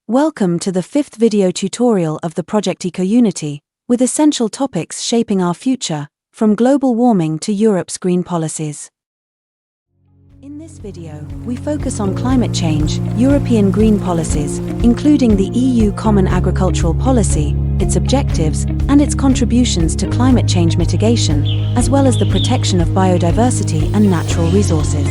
Welcome to the fifth video tutorial of the project Ecounity, with essential topics shaping our future, from global warming to Europe's green policies. In this video, we focus on climate change, European green policies, including the EU Common Agricultural Policy, its objectives, and its contributions to climate change mitigation, as well as the protection of biodiversity and natural resources.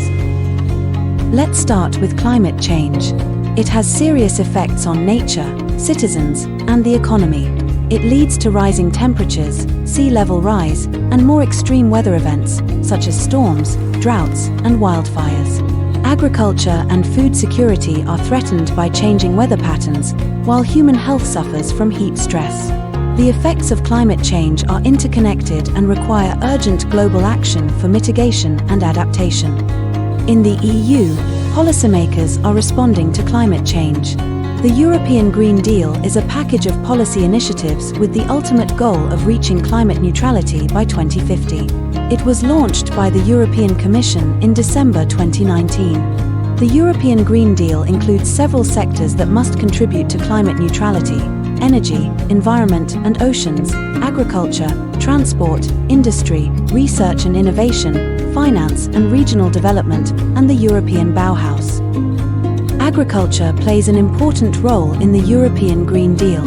Let's start with climate change. It has serious effects on nature, citizens, and the economy. It leads to rising temperatures, sea level rise, and more extreme weather events, such as storms, droughts, and wildfires. Agriculture and food security are threatened by changing weather patterns, while human health suffers from heat stress. The effects of climate change are interconnected and require urgent global action for mitigation and adaptation. In the EU, policymakers are responding to climate change. The European Green Deal is a package of policy initiatives with the ultimate goal of reaching climate neutrality by 2050. It was launched by the European Commission in December 2019. The European Green Deal includes several sectors that must contribute to climate neutrality: energy, environment and oceans, agriculture, transport, industry, research and innovation, finance and regional development, and the European Bauhaus. Agriculture plays an important role in the European Green Deal.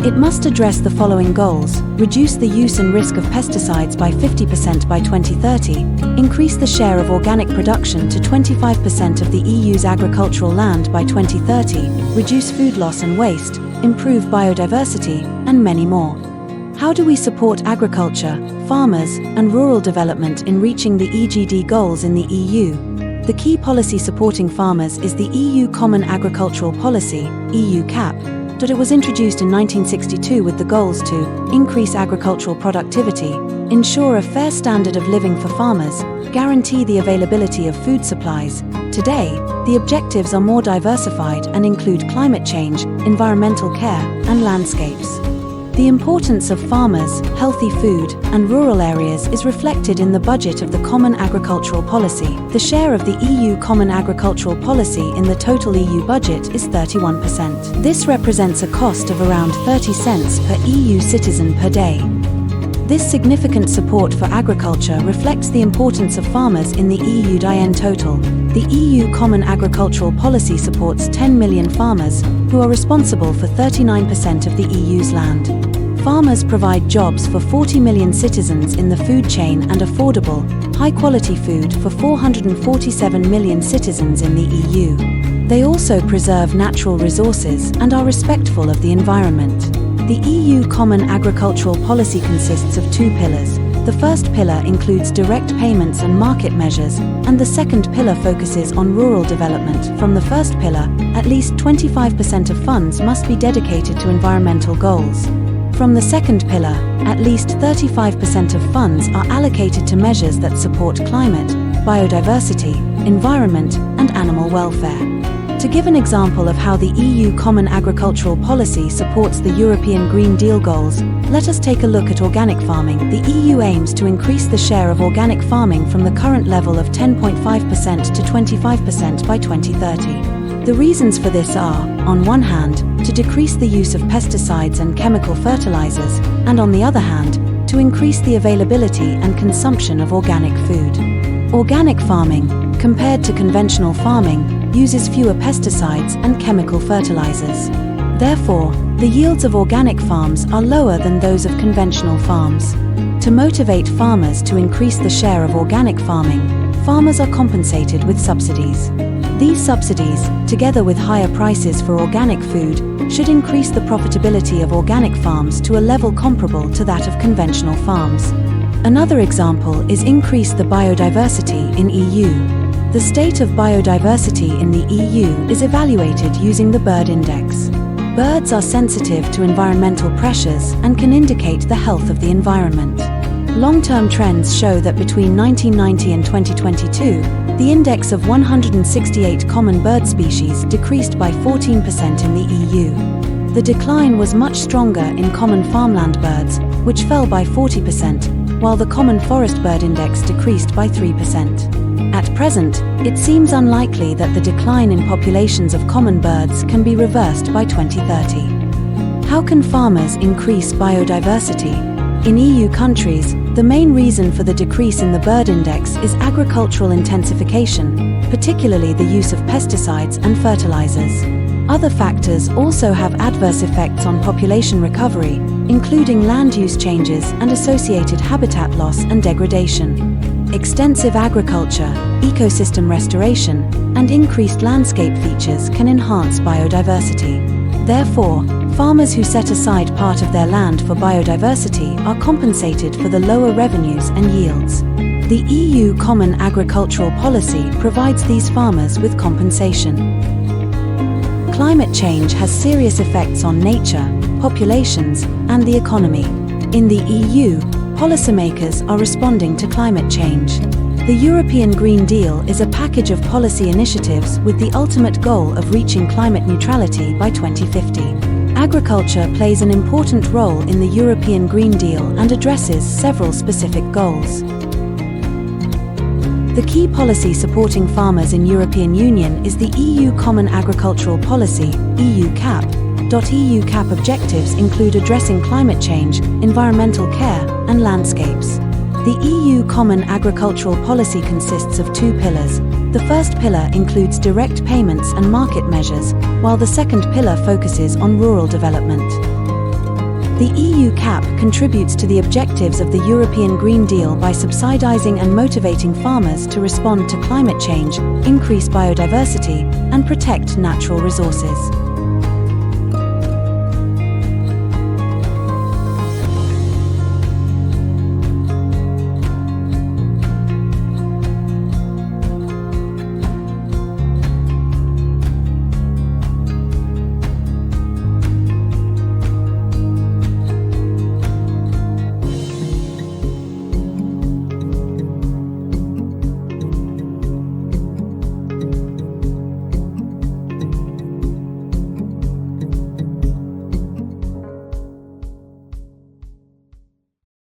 It must address the following goals: reduce the use and risk of pesticides by 50% by 2030, increase the share of organic production to 25% of the EU's agricultural land by 2030, reduce food loss and waste, improve biodiversity, and many more. How do we support agriculture, farmers, and rural development in reaching the EGD goals in the EU? The key policy supporting farmers is the EU Common Agricultural Policy, EU CAP. It was introduced in 1962 with the goals to increase agricultural productivity, ensure a fair standard of living for farmers, guarantee the availability of food supplies. Today, the objectives are more diversified and include climate change, environmental care, and landscapes. The importance of farmers, healthy food, and rural areas is reflected in the budget of the Common Agricultural Policy. The share of the EU Common Agricultural Policy in the total EU budget is 31%. This represents a cost of around 30 cents per EU citizen per day. This significant support for agriculture reflects the importance of farmers in the EU in total. The EU Common Agricultural Policy supports 10 million farmers, who are responsible for 39% of the EU's land. Farmers provide jobs for 40 million citizens in the food chain and affordable, high-quality food for 447 million citizens in the EU. They also preserve natural resources and are respectful of the environment. The EU Common Agricultural Policy consists of two pillars. The first pillar includes direct payments and market measures, and the second pillar focuses on rural development. From the first pillar, at least 25% of funds must be dedicated to environmental goals. From the second pillar, at least 35% of funds are allocated to measures that support climate, biodiversity, environment, and animal welfare. To give an example of how the EU Common Agricultural Policy supports the European Green Deal goals, let us take a look at organic farming. The EU aims to increase the share of organic farming from the current level of 10.5% to 25% by 2030. The reasons for this are, on one hand, to decrease the use of pesticides and chemical fertilizers, and on the other hand, to increase the availability and consumption of organic food. Organic farming, compared to conventional farming, uses fewer pesticides and chemical fertilizers. Therefore, the yields of organic farms are lower than those of conventional farms. To motivate farmers to increase the share of organic farming, farmers are compensated with subsidies. These subsidies, together with higher prices for organic food, should increase the profitability of organic farms to a level comparable to that of conventional farms. Another example is increase the biodiversity in EU. The state of biodiversity in the EU is evaluated using the bird index. Birds are sensitive to environmental pressures and can indicate the health of the environment. Long-term trends show that between 1990 and 2022, the index of 168 common bird species decreased by 14% in the EU. The decline was much stronger in common farmland birds, which fell by 40%, while the common forest bird index decreased by 3%. At present, it seems unlikely that the decline in populations of common birds can be reversed by 2030. How can farmers increase biodiversity? In EU countries, the main reason for the decrease in the bird index is agricultural intensification, particularly the use of pesticides and fertilizers. Other factors also have adverse effects on population recovery, including land use changes and associated habitat loss and degradation. Extensive agriculture, ecosystem restoration, and increased landscape features can enhance biodiversity. Therefore, farmers who set aside part of their land for biodiversity are compensated for the lower revenues and yields. The EU Common Agricultural Policy provides these farmers with compensation. Climate change has serious effects on nature, populations, and the economy. In the EU, policymakers are responding to climate change. The European Green Deal is a package of policy initiatives with the ultimate goal of reaching climate neutrality by 2050. Agriculture plays an important role in the European Green Deal and addresses several specific goals. The key policy supporting farmers in European Union is the EU Common Agricultural Policy, EU CAP. EU CAP objectives include addressing climate change, environmental care, and landscapes. The EU Common Agricultural Policy consists of two pillars. The first pillar includes direct payments and market measures, while the second pillar focuses on rural development. The EU CAP contributes to the objectives of the European Green Deal by subsidizing and motivating farmers to respond to climate change, increase biodiversity, and protect natural resources.